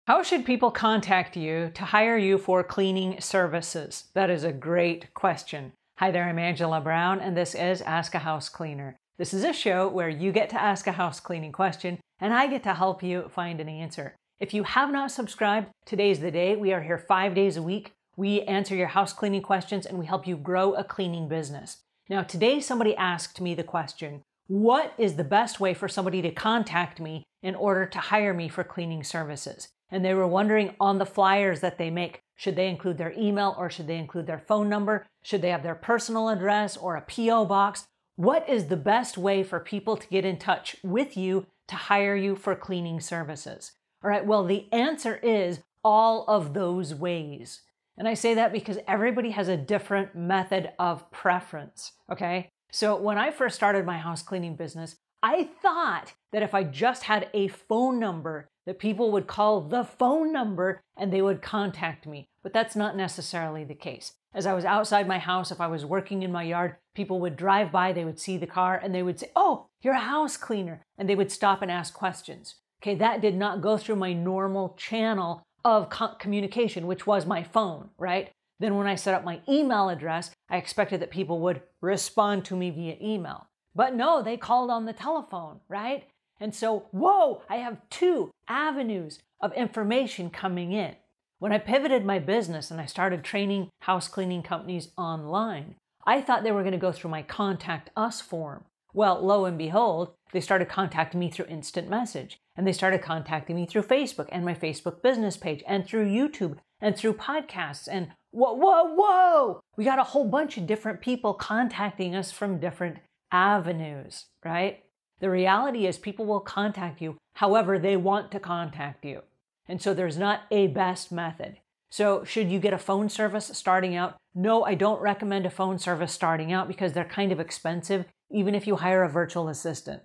How should people contact you to hire you for cleaning services? That is a great question. Hi there, I'm Angela Brown, and this is Ask a House Cleaner. This is a show where you get to ask a house cleaning question, and I get to help you find an answer. If you have not subscribed, today's the day. We are here 5 days a week. We answer your house cleaning questions, and we help you grow a cleaning business. Now, today somebody asked me the question, what is the best way for somebody to contact me in order to hire me for cleaning services? And they were wondering on the flyers that they make, should they include their email or should they include their phone number? Should they have their personal address or a P.O. box? What is the best way for people to get in touch with you to hire you for cleaning services? All right, well, the answer is all of those ways. And I say that because everybody has a different method of preference, okay? So when I first started my house cleaning business, I thought that if I just had a phone number, that people would call the phone number and they would contact me. But that's not necessarily the case. As I was outside my house, if I was working in my yard, people would drive by, they would see the car, and they would say, "Oh, you're a house cleaner." And they would stop and ask questions. Okay, that did not go through my normal channel of communication, which was my phone, right? Then when I set up my email address, I expected that people would respond to me via email. But no, they called on the telephone, right? And so, whoa, I have 2 avenues of information coming in. When I pivoted my business and I started training house cleaning companies online, I thought they were going to go through my Contact Us form. Well, lo and behold, they started contacting me through instant message. And they started contacting me through Facebook and my Facebook business page and through YouTube and through podcasts. And whoa, we got a whole bunch of different people contacting us from different avenues, right? The reality is people will contact you however they want to contact you. And so there's not a best method. So should you get a phone service starting out? No, I don't recommend a phone service starting out because they're kind of expensive, even if you hire a virtual assistant.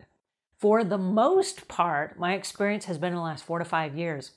For the most part, my experience has been in the last 4 to 5 years,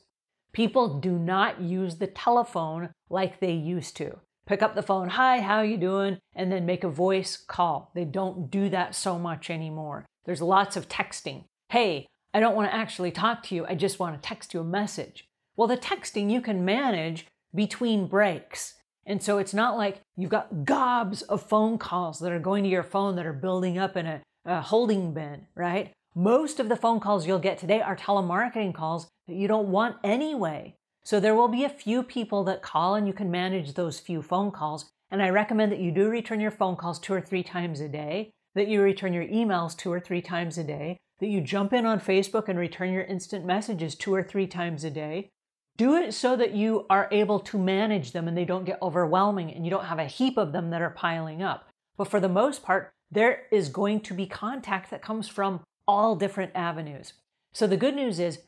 people do not use the telephone like they used to. Pick up the phone, "Hi, how you doing?" and then make a voice call. They don't do that so much anymore. There's lots of texting. "Hey, I don't want to actually talk to you. I just want to text you a message." Well, the texting you can manage between breaks. And so it's not like you've got gobs of phone calls that are going to your phone that are building up in a holding bin, right? Most of the phone calls you'll get today are telemarketing calls that you don't want anyway. So there will be a few people that call and you can manage those few phone calls. And I recommend that you do return your phone calls 2 or 3 times a day, that you return your emails 2 or 3 times a day, that you jump in on Facebook and return your instant messages 2 or 3 times a day. Do it so that you are able to manage them and they don't get overwhelming and you don't have a heap of them that are piling up. But for the most part, there is going to be contact that comes from all different avenues. So the good news is,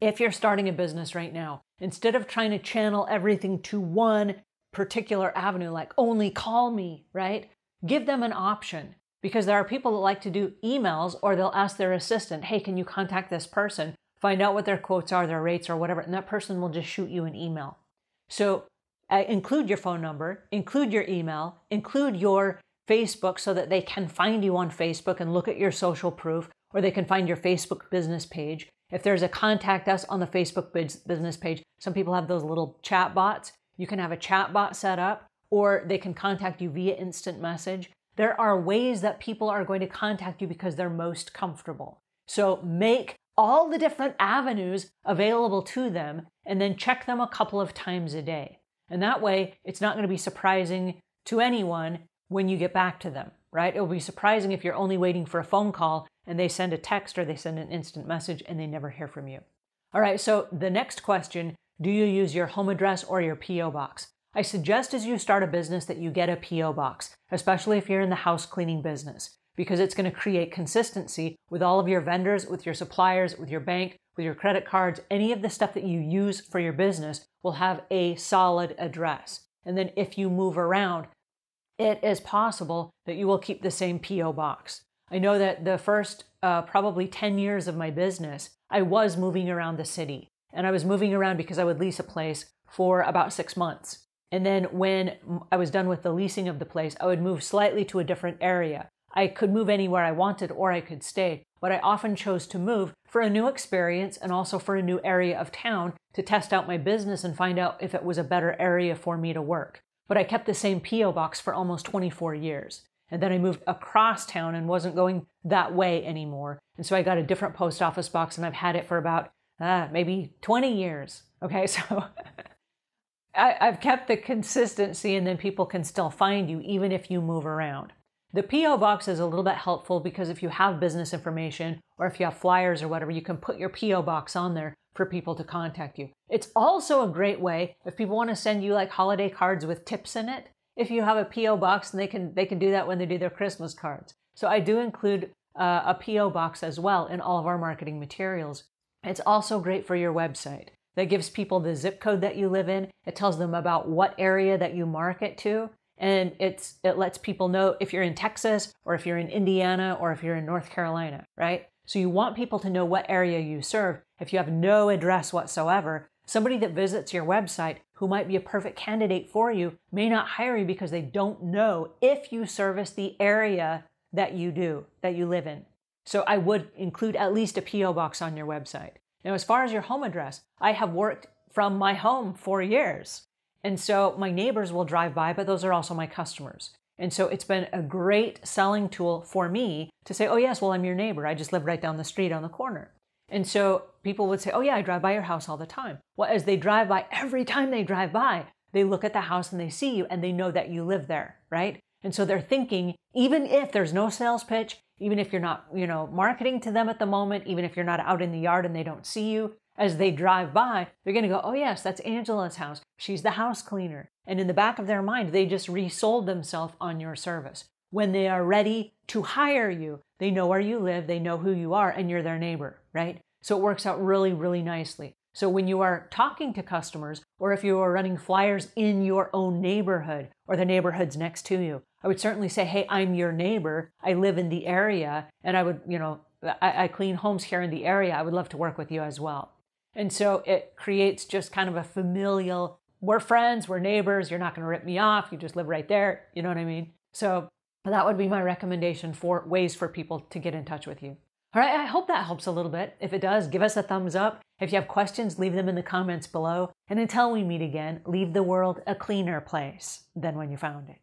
if you're starting a business right now, instead of trying to channel everything to one particular avenue, like only call me, right? Give them an option, because there are people that like to do emails, or they'll ask their assistant, "Hey, can you contact this person? Find out what their quotes are, their rates or whatever," and that person will just shoot you an email. So include your phone number, include your email, include your Facebook so that they can find you on Facebook and look at your social proof, or they can find your Facebook business page. If there's a contact us on the Facebook business page, some people have those little chat bots. You can have a chat bot set up, or they can contact you via instant message. There are ways that people are going to contact you because they're most comfortable. So make all the different avenues available to them and then check them a couple of times a day. And that way, it's not going to be surprising to anyone when you get back to them, right? It will be surprising if you're only waiting for a phone call and they send a text or they send an instant message and they never hear from you. All right, so the next question, do you use your home address or your P.O. box? I suggest as you start a business that you get a P.O. box, especially if you're in the house cleaning business, because it's going to create consistency with all of your vendors, with your suppliers, with your bank, with your credit cards. Any of the stuff that you use for your business will have a solid address. And then if you move around, it is possible that you will keep the same P.O. box. I know that the first probably 10 years of my business, I was moving around the city. And I was moving around because I would lease a place for about 6 months. And then when I was done with the leasing of the place, I would move slightly to a different area. I could move anywhere I wanted or I could stay, but I often chose to move for a new experience and also for a new area of town to test out my business and find out if it was a better area for me to work. But I kept the same P.O. box for almost 24 years. And then I moved across town and wasn't going that way anymore. And so I got a different post office box and I've had it for about maybe 20 years. Okay, so I've kept the consistency, and then people can still find you even if you move around. The P.O. box is a little bit helpful because if you have business information or if you have flyers or whatever, you can put your P.O. box on there for people to contact you. It's also a great way if people want to send you like holiday cards with tips in it. If you have a P.O. box, and they can do that when they do their Christmas cards. So I do include a P.O. box as well in all of our marketing materials. It's also great for your website. That gives people the zip code that you live in. It tells them about what area that you market to. And it lets people know if you're in Texas or if you're in Indiana or if you're in North Carolina, right? So you want people to know what area you serve. If you have no address whatsoever, somebody that visits your website who might be a perfect candidate for you may not hire you because they don't know if you service the area that you live in. So I would include at least a P.O. box on your website. Now, as far as your home address, I have worked from my home for years. And so my neighbors will drive by, but those are also my customers. And so it's been a great selling tool for me to say, oh yes, well, I'm your neighbor. I just live right down the street on the corner. And so people would say, oh yeah, I drive by your house all the time. Well, as they drive by, every time they drive by, they look at the house and they see you and they know that you live there, right? And so they're thinking, even if there's no sales pitch, even if you're not, marketing to them at the moment, even if you're not out in the yard and they don't see you, as they drive by, they're going to go, oh yes, that's Angela's house. She's the house cleaner. And in the back of their mind, they just resold themselves on your service. When they are ready to hire you, they know where you live, they know who you are, and you're their neighbor, right? So it works out really, really nicely. So when you are talking to customers, or if you are running flyers in your own neighborhood or the neighborhoods next to you, I would certainly say, hey, I'm your neighbor. I live in the area, and I would, I clean homes here in the area. I would love to work with you as well. And so it creates just kind of a familial, we're friends, we're neighbors, you're not going to rip me off, you just live right there, you know what I mean? So that would be my recommendation for ways for people to get in touch with you. All right, I hope that helps a little bit. If it does, give us a thumbs up. If you have questions, leave them in the comments below. And until we meet again, leave the world a cleaner place than when you found it.